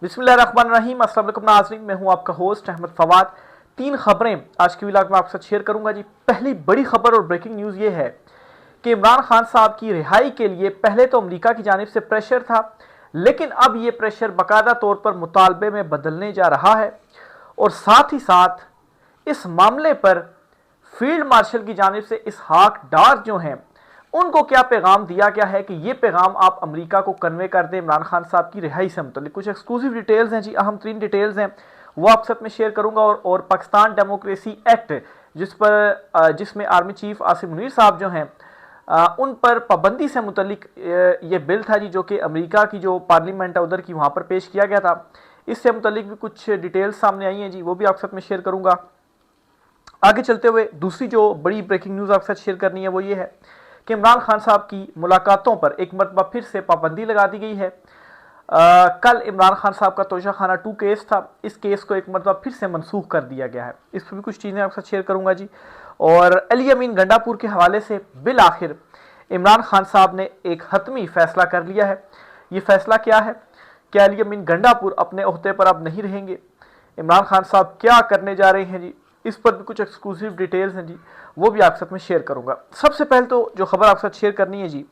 बिस्मिल्लाहिर्रहमानिर्रहीम। अस्सलाम वालेकुम नाज़रीन, मैं हूं आपका होस्ट अहमद फवाद। तीन खबरें आज की व्लॉग में आपके साथ शेयर करूंगा जी। पहली बड़ी खबर और ब्रेकिंग न्यूज़ ये है कि इमरान खान साहब की रिहाई के लिए पहले तो अमेरिका की जानिब से प्रेशर था, लेकिन अब ये प्रेशर बाकायदा तौर पर मुतालबे में बदलने जा रहा है। और साथ ही साथ इस मामले पर फील्ड मार्शल की जानिब से इसहाक डार जो हैं, उनको क्या पैगाम दिया गया है कि ये पैगाम आप अमेरिका को कन्वे कर दें इमरान खान साहब की रिहाई से मुतल्लिक। कुछ एक्सक्लूसिव डिटेल्स हैं जी, अहम तरीन डिटेल्स हैं, वो आप साथ में शेयर करूंगा। और पाकिस्तान डेमोक्रेसी एक्ट जिसमें आर्मी चीफ आसिम मुनीर साहब जो हैं, उन पर पाबंदी से मुतल्लिक ये बिल था जी, जो कि अमेरिका की जो पार्लियामेंट है उधर की वहाँ पर पेश किया गया था। इससे मुतल्लिक भी कुछ डिटेल्स सामने आई हैं जी, वो भी आप साथ में शेयर करूंगा। आगे चलते हुए दूसरी जो बड़ी ब्रेकिंग न्यूज़ आपके साथ शेयर करनी है वो ये है कि इमरान खान साहब की मुलाकातों पर एक मरतबा फिर से पाबंदी लगा दी गई है। कल इमरान खान साहब का तोशा खाना 2 केस था, इस केस को एक मरतबा फिर से मनसूख कर दिया गया है। इस पर भी कुछ चीज़ें आपके साथ शेयर करूंगा जी। और अली अमीन गंडापुर के हवाले से बिल आखिर इमरान खान साहब ने एक हतमी फैसला कर लिया है। ये फैसला क्या है कि अली अमीन गंडापुर अपने ओहदे पर अब नहीं रहेंगे। इमरान खान साहब क्या करने जा रहे हैं जी, इस पर भी कुछ एक्सक्लूसिव डिटेल्स हैं जी, वो भी आपके साथ में शेयर करूंगा। सबसे पहले तो जो खबर आपके साथ शेयर करनी है जी,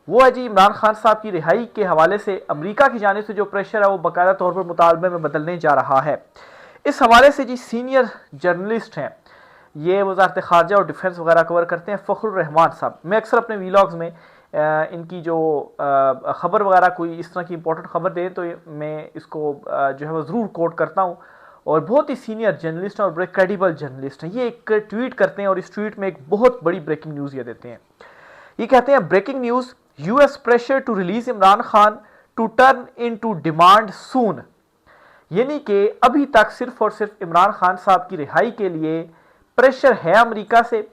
वो है जी इमरान खान साहब की रिहाई के हवाले से अमेरिका की जानिब से जो प्रेशर है वो बाकायदा तौर पर मुतालबे में बदलने जा रहा है। इस हवाले से जी सीनियर जर्नलिस्ट हैं, ये वजारत खारजा और डिफेंस वगैरह कवर करते हैं, फ़खरुर रहमान साहब। मैं अक्सर अपने वीलॉग्स में इनकी जो खबर वगैरह कोई इस तरह की इंपॉर्टेंट खबर दे तो मैं इसको जो है वो ज़रूर कोट करता हूँ। और बहुत ही सीनियर जर्नलिस्ट हैं और बड़े क्रेडिबल जर्नलिस्ट हैं। ये एक ट्वीट करते हैं और इस ट्वीट में एक बहुत बड़ी ब्रेकिंग न्यूज़ ये देते हैं। ये कहते हैं, breaking news, US pressure to release Imran Khan to turn in to demand soon. यानी कि अभी तक सिर्फ और सिर्फ इमरान खान साहब की रिहाई के लिए प्रेशर है अमेरिका से,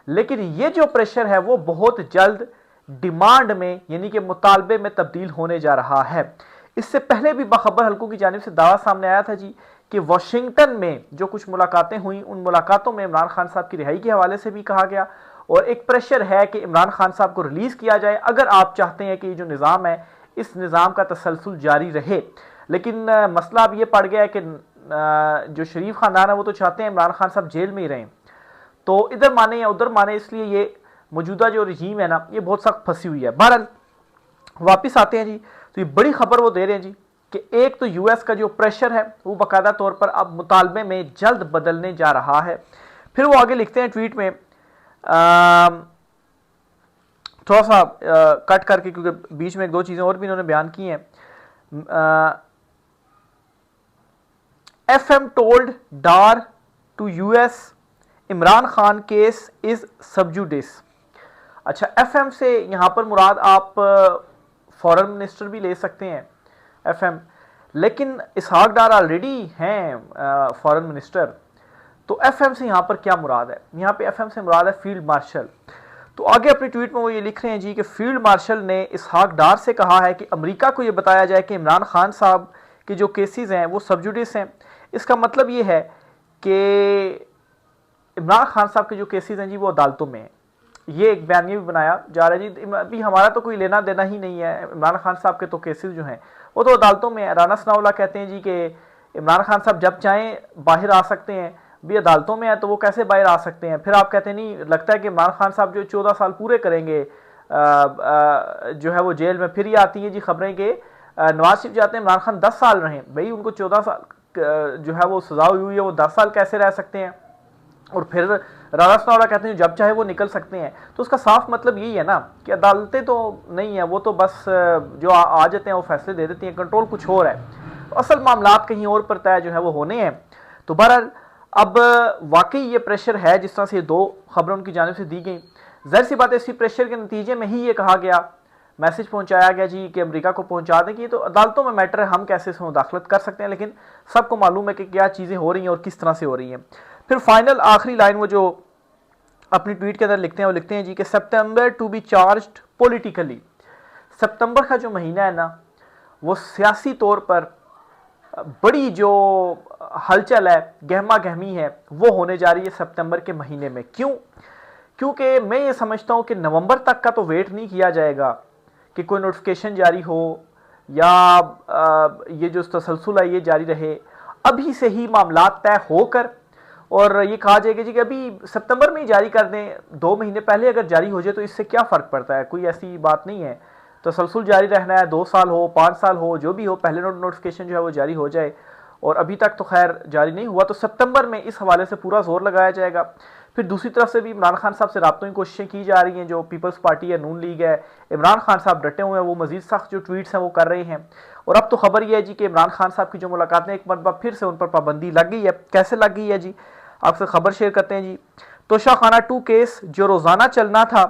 लेकिन ये जो प्रेशर है वो बहुत जल्द डिमांड में यानी कि मुतालबे में तब्दील होने जा रहा है। इससे पहले भी बाखबर हलकों की जानिब से दावा सामने आया था जी कि वाशिंगटन में जो कुछ मुलाकातें हुई, उन मुलाकातों में इमरान खान साहब की रिहाई के हवाले से भी कहा गया और एक प्रेशर है कि इमरान खान साहब को रिलीज किया जाए अगर आप चाहते हैं कि ये जो निज़ाम है इस निज़ाम का तसलसल जारी रहे। लेकिन मसला अब ये पड़ गया है कि जो शरीफ खानदान है वो तो चाहते हैं इमरान खान साहब जेल में ही रहें, तो इधर माने या उधर माने, इसलिए ये मौजूदा जो रजीम है ना, ये बहुत सख्त फंसी हुई है। बहरहाल वापस आते हैं जी, तो ये बड़ी खबर वो दे रहे हैं जी कि एक तो यूएस का जो प्रेशर है वो बाकायदा तौर पर अब मुतालबे में जल्द बदलने जा रहा है। फिर वो आगे लिखते हैं ट्वीट में, थोड़ा सा कट करके क्योंकि बीच में एक दो चीज़ें और भी इन्होंने बयान की हैं। FM told Dar to US Imran Khan case is sub judice. अच्छा, FM से यहाँ पर मुराद आप फॉरेन मिनिस्टर भी ले सकते हैं FM, लेकिन इसहाक डार ऑलरेडी हैं फॉरेन मिनिस्टर, तो FM से यहाँ पर क्या मुराद है? यहाँ पे FM से मुराद है फील्ड मार्शल। तो आगे अपनी ट्वीट में वो ये लिख रहे हैं जी कि फील्ड मार्शल ने इसहाक डार से कहा है कि अमेरिका को ये बताया जाए कि इमरान खान साहब के जो केसेस हैं वो सबजुडिस हैं। इसका मतलब ये है कि इमरान खान साहब के जो केसेस हैं जी वो अदालतों में हैं। ये एक बयानिया भी बनाया जा रहा है जी, अभी हमारा तो कोई लेना देना ही नहीं है, इमरान खान साहब के तो केसेस जो हैं वो तो अदालतों में है। राना सनाउल्लाह कहते हैं जी कि इमरान खान साहब जब चाहें बाहर आ सकते हैं, भी अदालतों में है तो वो कैसे बाहर आ सकते हैं? फिर आप कहते हैं नहीं, लगता है कि इमरान खान साहब जो 14 साल पूरे करेंगे जो है वो जेल में। फिर ये आती है जी खबरें कि नवाज शरीफ चाहते हैं इमरान खान 10 साल रहें। भाई उनको 14 साल जो है वो सजा हुई है, वो 10 साल कैसे रह सकते हैं? और फिर राना सनाउल्लाह कहते हैं जब चाहे वो निकल सकते हैं। तो उसका साफ मतलब यही है ना कि अदालतें तो नहीं है, वो तो बस जो आ जाते हैं वो फैसले दे देती हैं, कंट्रोल कुछ और है। तो असल मामला कहीं और पर तय जो है वो होने हैं। तो बहरहाल अब वाकई ये प्रेशर है, जिस तरह से दो खबरें उनकी जानिब से दी गई, ज़ाहिर सी बात है इसी प्रेशर के नतीजे में ही ये कहा गया, मैसेज पहुंचाया गया जी कि अमेरिका को पहुंचा दें कि ये तो अदालतों में मैटर है, हम कैसे इसमें मुदाखलत कर सकते हैं। लेकिन सबको मालूम है कि क्या चीज़ें हो रही हैं और किस तरह से हो रही हैं। फिर फाइनल आखिरी लाइन वो जो अपनी ट्वीट के अंदर लिखते हैं, वो लिखते हैं जी कि सितंबर टू बी चार्ज्ड पॉलिटिकली। सितंबर का जो महीना है ना, वो सियासी तौर पर बड़ी जो हलचल है, गहमा गहमी है, वो होने जा रही है सितंबर के महीने में। क्यों? क्योंकि मैं ये समझता हूँ कि नवंबर तक का तो वेट नहीं किया जाएगा कि कोई नोटिफिकेशन जारी हो या ये जो तसलसल है ये जारी रहे, अभी से ही मामला तय होकर और ये कहा जाएगा जी कि अभी सितंबर में ही जारी कर दें, 2 महीने पहले अगर जारी हो जाए तो इससे क्या फ़र्क पड़ता है, कोई ऐसी बात नहीं है। तसलसल जारी रहना है, 2 साल हो 5 साल हो जो भी हो, पहले नोटिफिकेशन जो है वो जारी हो जाए। और अभी तक तो खैर जारी नहीं हुआ, तो सितंबर में इस हवाले से पूरा जोर लगाया जाएगा। फिर दूसरी तरफ से भी इमरान खान साहब से राब्तों की कोशिशें की जा रही हैं, जो पीपल्स पार्टी है, नून लीग है, इमरान खान साहब डटे हुए हैं, वो मजीद सख्त जो ट्वीट्स हैं वो कर रहे हैं। और अब तो खबर यह है जी कि इमरान खान साहब की जो मुलाकातें एक मरतबा फिर से उन पर पाबंदी लग गई है। कैसे लग गई है जी, आपसे खबर शेयर करते हैं जी। तोशाखाना 2 केस जो रोजाना चलना था,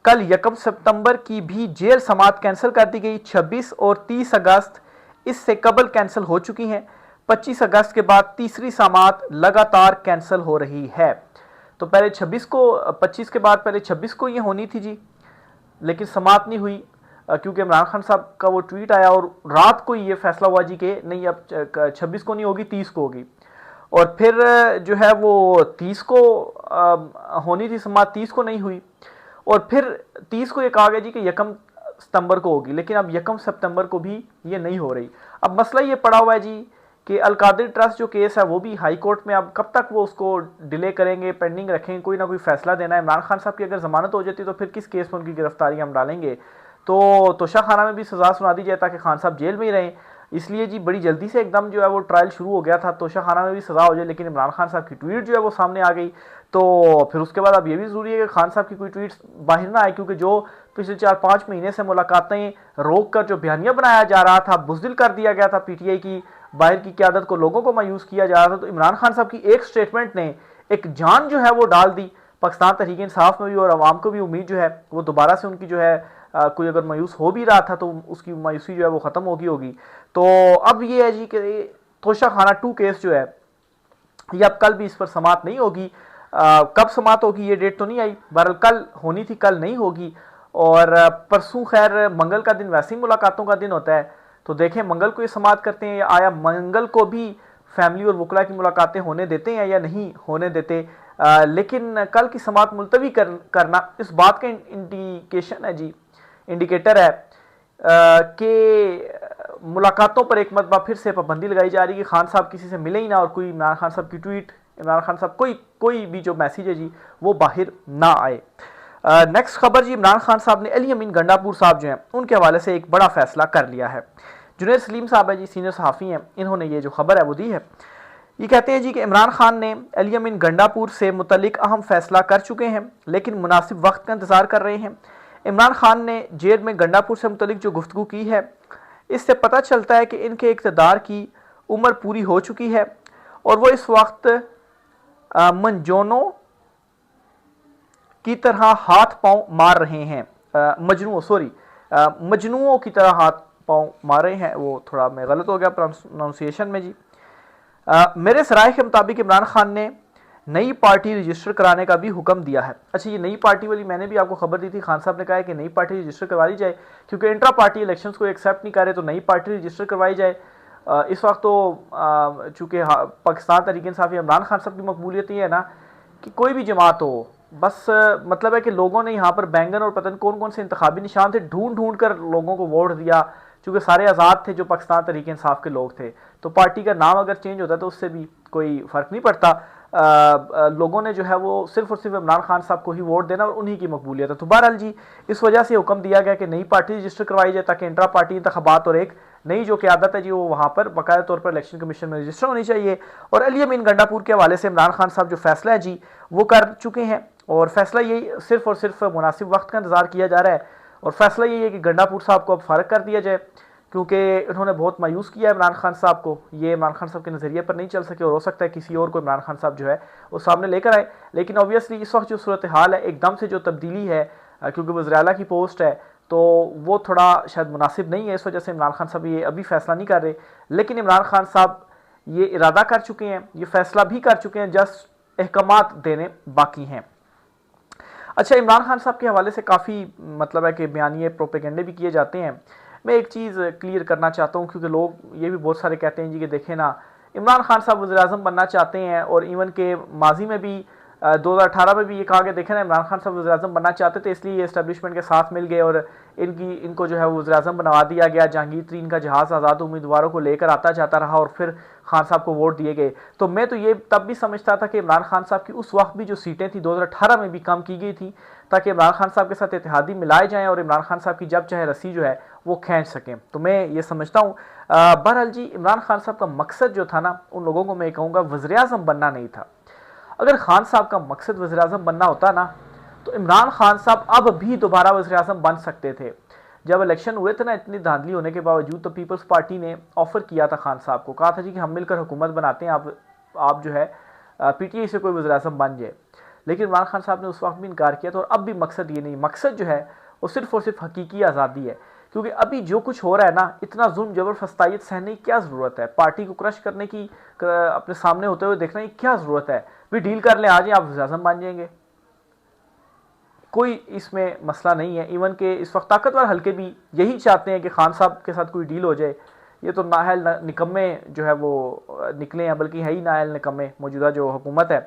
कल 1 सितंबर की भी जेल समात कैंसिल कर दी गई। 26 और 30 अगस्त इससे कबल कैंसिल हो चुकी हैं। 25 अगस्त के बाद तीसरी समात लगातार कैंसिल हो रही है। तो पहले 26 को, 25 के बाद पहले 26 को ये होनी थी जी, लेकिन समात नहीं हुई क्योंकि इमरान खान साहब का वो ट्वीट आया और रात को ये फैसला हुआ जी कि नहीं अब 26 को नहीं होगी, 30 को होगी। और फिर जो है वो 30 को होनी थी समात, 30 को नहीं हुई। और फिर 30 को ये कहा गया जी कि 1 सितंबर को होगी, लेकिन अब 1 सितंबर को भी ये नहीं हो रही। अब मसला ये पड़ा हुआ है जी कि अलकादिर ट्रस्ट जो केस है वो भी हाई कोर्ट में, अब कब तक वो उसको डिले करेंगे, पेंडिंग रखेंगे, कोई ना कोई फैसला देना है। इमरान खान साहब की अगर जमानत हो जाती तो फिर किस केस में उनकी गिरफ्तारी हम डालेंगे, तो तोशाखाना में भी सजा सुना दी जाए ताकि खान साहब जेल में ही रहें। इसलिए जी बड़ी जल्दी से एकदम जो है वो ट्रायल शुरू हो गया था, तोशाखाना में भी सजा हो जाए, लेकिन इमरान खान साहब की ट्वीट जो है वो सामने आ गई। तो फिर उसके बाद अब ये भी ज़रूरी है कि खान साहब की कोई ट्वीट बाहर ना आए, क्योंकि जो पिछले 4-5 महीने से मुलाकातें रोक कर जो बयानिया बनाया जा रहा था, बुज़दिल कर दिया गया था पीटीआई की बाहर की क़यादत को, लोगों को मायूस किया जा रहा था, तो इमरान खान साहब की एक स्टेटमेंट ने एक जान जो है वो डाल दी पाकिस्तान तहरीक इंसाफ में भी, और आवाम को भी उम्मीद जो है वो दोबारा से उनकी जो है कोई अगर मायूस हो भी रहा था तो उसकी मायूसी जो है वो ख़त्म होगी। तो अब ये है जी कि तोशाखाना 2 केस जो है ये अब कल भी इस पर समात नहीं होगी। कब समात होगी ये डेट तो नहीं आई, बहरहाल कल होनी थी, कल नहीं होगी। और परसों खैर मंगल का दिन वैसे ही मुलाकातों का दिन होता है, तो देखें मंगल को ये समात करते हैं, आया मंगल को भी फैमिली और वकला की मुलाकातें होने देते हैं या नहीं होने देते। लेकिन कल की समात मुलतवी करना इस बात का इंडिकेशन है जी, इंडिकेटर है कि मुलाकातों पर एक मरतबा फिर से पाबंदी लगाई जा रही है कि खान साहब किसी से मिले ही ना, और कोई इमरान खान साहब की ट्वीट, इमरान खान साहब कोई भी जो मैसेज है जी वो बाहर ना आए। नेक्स्ट खबर जी, इमरान खान साहब ने अली अमीन गंडापुर साहब जो हैं उनके हवाले से एक बड़ा फैसला कर लिया है। जुनैद सलीम साहब है जी, सीनियर सहाफ़ी हैं, इन्होंने ये जो खबर है वो दी है। ये कहते हैं जी कि इमरान खान ने अली अमीन गंडापुर से मुतल्लिक अहम फैसला कर चुके हैं, लेकिन मुनासिब वक्त का इंतज़ार कर रहे हैं। इमरान खान ने जेल में गंडापुर से मुतल्लिक जो गुफ्तगू की है, इससे पता चलता है कि इनके इक़्तिदार की उम्र पूरी हो चुकी है और वो इस वक्त मंजोनों की तरह हाथ पांव मार रहे हैं, मजनुओं की तरह हाथ पांव मार रहे हैं। वो थोड़ा मैं गलत हो गया प्रोनाउंसिएशन में जी। मेरे सराय के मुताबिक इमरान खान ने नई पार्टी रजिस्टर कराने का भी हुक्म दिया है। अच्छा, ये नई पार्टी वाली मैंने भी आपको खबर दी थी, खान साहब ने कहा है कि नई पार्टी रजिस्टर करवा ली जाए, क्योंकि इंट्रा पार्टी इलेक्शंस को एक्सेप्ट नहीं कर रहे, तो नई पार्टी रजिस्टर करवाई जाए। इस वक्त तो चूँकि पाकिस्तान तहरीक इंसाफ इमरान खान साहब की मकबूलियत ये है ना कि कोई भी जमात हो, बस मतलब है कि लोगों ने यहाँ पर बैंगन और पता नहीं कौन कौन से इंतखाबी निशान थे ढूंढ ढूंढ कर लोगों को वोट दिया, चूँकि सारे आज़ाद थे जो पाकिस्तान तहरीक इंसाफ के लोग थे, तो पार्टी का नाम अगर चेंज होता तो उससे भी कोई फ़र्क नहीं पड़ता। लोगों ने जो है वो सिर्फ और सिर्फ इमरान खान साहब को ही वोट देना और उन्हीं की मकबूलियत है। तो बहरहाल जी इस वजह से हुक्म दिया गया कि नई पार्टी रजिस्टर करवाई जाए ताकि इंट्रा पार्टी इंतखाबात और एक नई जो क़यादत है जी वो वहाँ पर बाकायदा तौर पर इलेक्शन कमीशन में रजिस्टर होनी चाहिए। और अली अमीन गंडापुर के हवाले से इमरान खान साहब जो फैसला है जी वो कर चुके हैं, और फैसला यही सिर्फ और सिर्फ मुनासिब वक्त का इंतज़ार किया जा रहा है, और फैसला यही है कि गंडापुर साहब को अब फ़ारिग कर दिया जाए, क्योंकि इन्होंने बहुत मायूस किया इमरान खान साहब को, ये इमरान खान साहब के नज़रिए पर नहीं चल सके, और हो सकता है किसी और को इमरान खान साहब जो है वो सामने लेकर आए। लेकिन ऑब्वियसली इस वक्त जो सूरत हाल है, एकदम से जो तब्दीली है, क्योंकि वज़ीर आला की पोस्ट है तो वो थोड़ा शायद मुनासिब नहीं है, इस वजह से इमरान खान साहब ये अभी फैसला नहीं कर रहे। लेकिन इमरान खान साहब ये इरादा कर चुके हैं, ये फैसला भी कर चुके हैं, जस्ट अहकामात देने बाकी हैं। अच्छा, इमरान खान साहब के हवाले से काफ़ी मतलब है कि बयानिए प्रोपेगेंडे भी किए जाते हैं। मैं एक चीज़ क्लियर करना चाहता हूँ, क्योंकि लोग ये भी बहुत सारे कहते हैं जी कि देखें ना, इमरान खान साहब वज़ीर आज़म बनना चाहते हैं, और इवन के माजी में भी 2018 में भी ये कहा गया, देखे ना इमरान खान साहब वज़ीर-ए-आज़म बनना चाहते थे, इसलिए ये एस्टेब्लिशमेंट के साथ मिल गए और इनको जो है वज़ीर-ए-आज़म बनवा दिया गया। जहांगीर तरीन का जहाज़ आज़ाद उम्मीदवारों को लेकर आता जाता रहा और फिर खान साहब को वोट दिए गए। तो मैं तो ये तब भी समझता था कि इमरान खान साहब की उस वक्त भी जो सीटें थी 2018 में भी कम की गई थी, ताकि इमरान खान साहब के साथ इत्तेहादी मिलाए जाएँ और इमरान खान साहब की जब चाहे रस्सी जो है वो खींच सकें। तो मैं ये समझता हूँ बहरहाल जी, इमरान खान साहब का मकसद जो था ना, उन लोगों को मैं कहूँगा वज़ीर-ए-आज़म बनना नहीं था। अगर खान साहब का मकसद वज़ीर-ए-आज़म बनना होता ना, तो इमरान खान साहब अब भी दोबारा वज़ीर-ए-आज़म बन सकते थे। जब इलेक्शन हुए थे ना, इतनी धांधली होने के बावजूद, तो पीपल्स पार्टी ने ऑफर किया था खान साहब को, कहा था जी कि हम मिलकर हुकूमत बनाते हैं, आप जो है पीटीआई से कोई वज़ीर-ए-आज़म बन जाए। लेकिन इमरान खान साहब ने उस वक्त भी इनकार किया था। और अब भी मकसद ये नहीं, मकसद जो है वो सिर्फ और सिर्फ हकीकी आज़ादी है। क्योंकि अभी जो कुछ हो रहा है ना, इतना जुल्म जबर फस्तायत सहने की क्या ज़रूरत है? पार्टी को क्रश करने की अपने सामने होते हुए देखने की क्या ज़रूरत है? भी डील कर लें, आ जाए, आप वज़ीर-ए-आज़म बन जाएंगे, कोई इसमें मसला नहीं है। इवन के इस वक्त ताकतवर हल्के भी यही चाहते हैं कि खान साहब के साथ कोई डील हो जाए। ये तो नाअहल निकम्मे जो है वो निकले हैं, बल्कि है ही नाअहल निकम्मे मौजूदा जो हुकूमत है।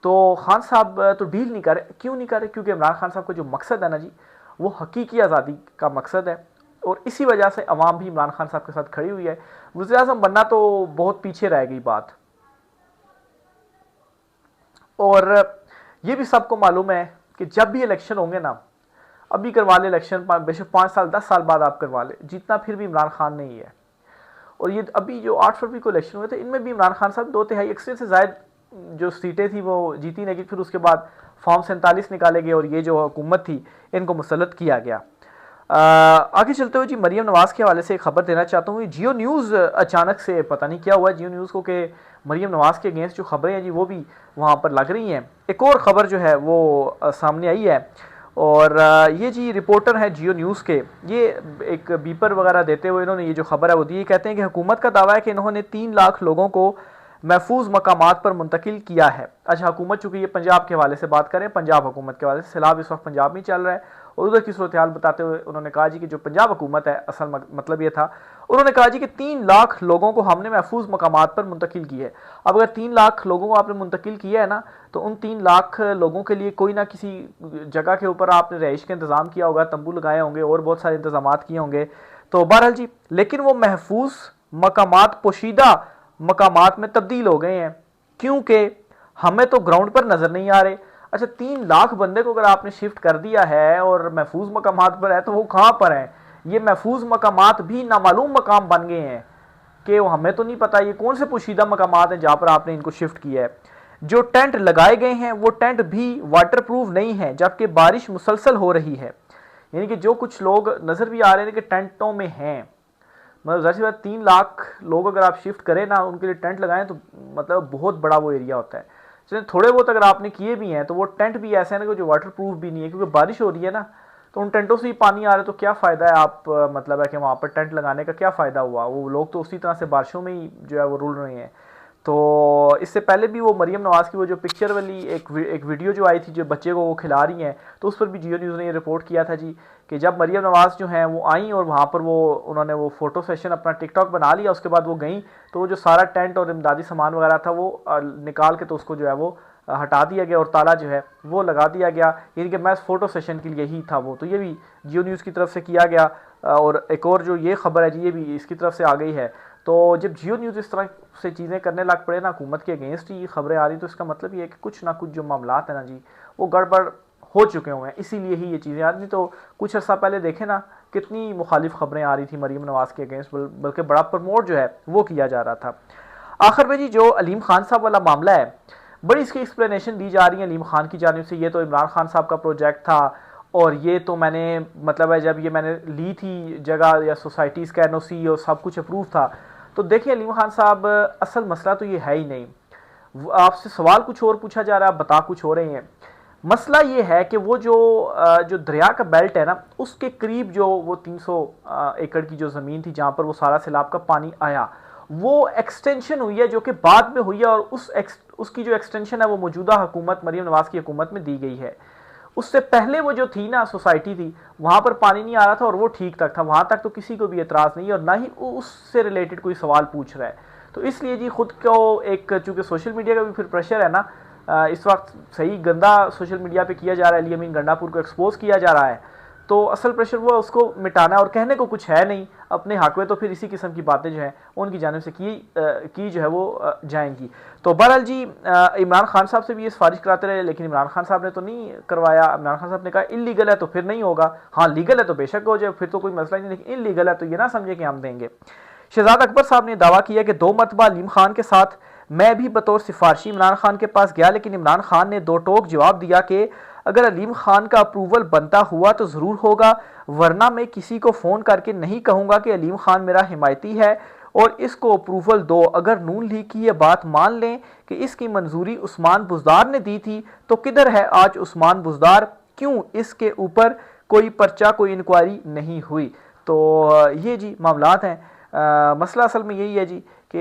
तो खान साहब तो डील नहीं कर रहे। क्यों नहीं कर रहे? क्योंकि इमरान खान साहब का जो मकसद है ना जी, वो हकीकी आज़ादी का मकसद है। और इसी वजह से अवाम भी इमरान खान साहब के साथ खड़ी हुई है। वज़ीर-ए-आज़म बनना तो बहुत पीछे रह गई बात। और ये भी सबको मालूम है कि जब भी इलेक्शन होंगे ना, अभी करवा ले इलेक्शन, बेशक 5 साल 10 साल बाद आप करवा ले, जीतना फिर भी इमरान खान नहीं है। और ये अभी जो 8 फरवरी को इलेक्शन हुए थे, इनमें भी इमरान खान साहब 2/3 अक्सर से ज़ायद जो सीटें थी वो जीती, लेकिन फिर उसके बाद फॉर्म 47 निकाले गए और ये जो हुकूमत थी इनको मुसल्लत किया गया। आगे चलते हुए जी, मरीम नवाज़ के हवाले से एक खबर देना चाहता हूँ। जियो न्यूज़ अचानक से पता नहीं क्या हुआ जियो न्यूज़ को कि मरीम नवाज़ के अगेंस्ट जो खबरें हैं जी वो भी वहाँ पर लग रही हैं। एक और ख़बर जो है वो सामने आई है और ये जी रिपोर्टर है जियो न्यूज़ के, ये एक बीपर वगैरह देते हुए इन्होंने ये जो खबर है वो दी। कहते हैं कि हुकूमत का दावा है कि इन्होंने 3 लाख लोगों को महफूज मकामात पर मुंतकिल किया है। अच्छा, हुकूमत चूँकि ये पंजाब के हवाले से बात करें, पंजाब हुकूमत के हवाले से, सैलाब इस वक्त पंजाब में चल रहा है और उधर की सूरत हाल बताते हुए उन्होंने कहा जी कि जो पंजाब हुकूमत है, असल मतलब ये था, उन्होंने कहा जी कि 3 लाख लोगों को हमने महफूज मकामात पर मुंतकिल की है। अब अगर 3 लाख लोगों को आपने मुंतकिल किया है ना, तो उन 3 लाख लोगों के लिए कोई ना किसी जगह के ऊपर आपने रहाइश का इंतज़ाम किया होगा, तंबू लगाए होंगे और बहुत सारे इंतजाम किए होंगे। तो बहरहाल जी, लेकिन वो महफूज मकामात पोशीदा मकामात में तब्दील हो गए हैं, क्योंकि हमें तो ग्राउंड पर नज़र नहीं आ रहे। अच्छा, 3 लाख बंदे को अगर आपने शिफ्ट कर दिया है और महफूज मकामात पर है, तो वो कहाँ पर हैं? ये महफूज मकामात भी नामालूम मकाम बन गए हैं कि वो हमें तो नहीं पता ये कौन से पोशीदा मकामात हैं जहाँ पर आपने इनको शिफ्ट किया है। जो टेंट लगाए गए हैं वो टेंट भी वाटर प्रूफ नहीं है, जबकि बारिश मुसलसल हो रही है। यानी कि जो कुछ लोग नज़र भी आ रहे हैं कि टेंटों में हैं, मतलब जाहिर सी बात 3 लाख लोग अगर आप शिफ्ट करें ना, उनके लिए टेंट लगाएं, तो मतलब बहुत बड़ा वो एरिया होता है। चलिए, थोड़े बहुत अगर आपने किए भी हैं तो वो टेंट भी ऐसे हैं ना जो वाटर प्रूफ भी नहीं है, क्योंकि बारिश हो रही है ना, तो उन टेंटों से ही पानी आ रहा है, तो क्या फ़ायदा है आप मतलब है कि वहाँ पर टेंट लगाने का क्या फ़ायदा हुआ? वो लोग तो उसी तरह से बारिशों में ही जो है वो रुल रहे हैं। तो इससे पहले भी वो मरीम नवाज़ की वो जो पिक्चर वाली एक वीडियो जो आई थी, जो बच्चे को वो खिला रही हैं, तो उस पर भी जियो न्यूज़ ने ये रिपोर्ट किया था जी कि जब मरीम नवाज़ जो हैं वो आई और वहाँ पर वो उन्होंने वो फ़ोटो सेशन अपना टिकटॉक बना लिया, उसके बाद वो गई, तो वो जो सारा टेंट और इमदादी सामान वगैरह था वो निकाल के तो उसको जो है वो हटा दिया गया और ताला जो है वो लगा दिया गया, यानी कि मैं फ़ोटो सेशन के लिए ही था वो। तो ये भी जियो न्यूज़ की तरफ से किया गया। और एक और जो ये खबर है जी, ये भी इसकी तरफ से आ गई है। तो जब जियो न्यूज़ इस तरह से चीज़ें करने लग पड़े ना, हुकूमत के अगेंस्ट ही खबरें आ रही, तो इसका मतलब ये है कि कुछ ना कुछ जो मामलात है ना जी, वो गड़बड़ हो चुके हुए हैं, इसीलिए ही ये चीज़ें आ रही। तो कुछ अर्सा पहले देखें ना, कितनी मुखालिफ खबरें आ रही थी मरीम नवाज़ के अगेंस्ट, बल्कि बड़ा प्रमोट जो है वो किया जा रहा था। आखिर में जी, जो अलीम खान साहब वाला मामला है, बड़ी इसकी एक्सप्लेनेशन दी जा रही है अलीम खान की जानिब से। ये तो इमरान खान साहब का प्रोजेक्ट था और ये तो मैंने मतलब है जब ये मैंने ली थी जगह या सोसाइटीज़ का एनओसी और सब कुछ अप्रूव था। तो देखिए अलीम खान साहब, असल मसला तो ये है ही नहीं। आपसे सवाल कुछ और पूछा जा रहा है, आप बता कुछ हो रहे हैं। मसला ये है कि वो जो दरिया का बेल्ट है ना, उसके करीब जो वो 300 एकड़ की जो ज़मीन थी जहाँ पर वो सारा सैलाब का पानी आया, वो एक्सटेंशन हुई है जो कि बाद में हुई है, और उसकी जो एक्सटेंशन है वो मौजूदा हुकूमत मरीम नवाज़ की हुकूमत में दी गई है। उससे पहले वो जो थी ना सोसाइटी थी, वहाँ पर पानी नहीं आ रहा था और वो ठीक तक था, वहाँ तक तो किसी को भी एतराज़ नहीं है और ना ही उससे रिलेटेड कोई सवाल पूछ रहा है। तो इसलिए जी खुद को एक, चूँकि सोशल मीडिया का भी फिर प्रेशर है ना, इस वक्त सही गंदा सोशल मीडिया पे किया जा रहा है, अली अमीन गंडापुर को एक्सपोज किया जा रहा है, तो असल प्रेशर वो उसको मिटाना है और कहने को कुछ है नहीं अपने हक में, तो फिर इसी किस्म की बातें जो हैं उनकी जानिब से की जो है वो जाएंगी। तो बहरहाल जी इमरान खान साहब से भी ये सिफारिश कराते रहे, लेकिन इमरान खान साहब ने तो नहीं करवाया। इमरान खान साहब ने कहा इलीगल है तो फिर नहीं होगा, हाँ लीगल है तो बेशक हो जाए, फिर तो कोई मसला ही नहीं, लेकिन इलीगल है तो ये ना समझे कि हम देंगे। शहजाद अकबर साहब ने दावा किया कि 2 मरतबा अलीम खान के साथ मैं भी बतौर सिफारशी इमरान खान के पास गया, लेकिन इमरान खान ने 2 टोक जवाब दिया कि अगर अलीम खान का अप्रूवल बनता हुआ तो ज़रूर होगा, वरना मैं किसी को फ़ोन करके नहीं कहूँगा कि अलीम खान मेरा हिमायती है और इसको अप्रूवल दो। अगर नून लीग की ये बात मान लें कि इसकी मंजूरी उस्मान बुज़दार ने दी थी, तो किधर है आज उस्मान बुज़दार, क्यों इसके ऊपर कोई पर्चा कोई इंक्वायरी नहीं हुई। तो ये जी मामलात हैं। मसला असल में यही है जी कि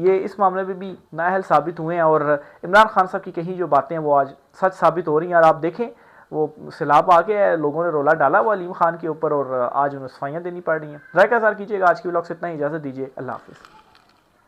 ये इस मामले में भी नाअहल साबित हुए हैं और इमरान खान साहब की कही जो बातें हैं वो आज सच साबित हो रही हैं। और आप देखें वो सैलाब आ गया है, लोगों ने रोला डाला वो अलीम खान के ऊपर और आज उन्हें सफाइयाँ देनी पड़ रही हैं। राय का इज़हार कीजिएगा। आज की व्लॉग से इतना ही, इजाज़त दीजिए, अल्लाह हाफ़िज़।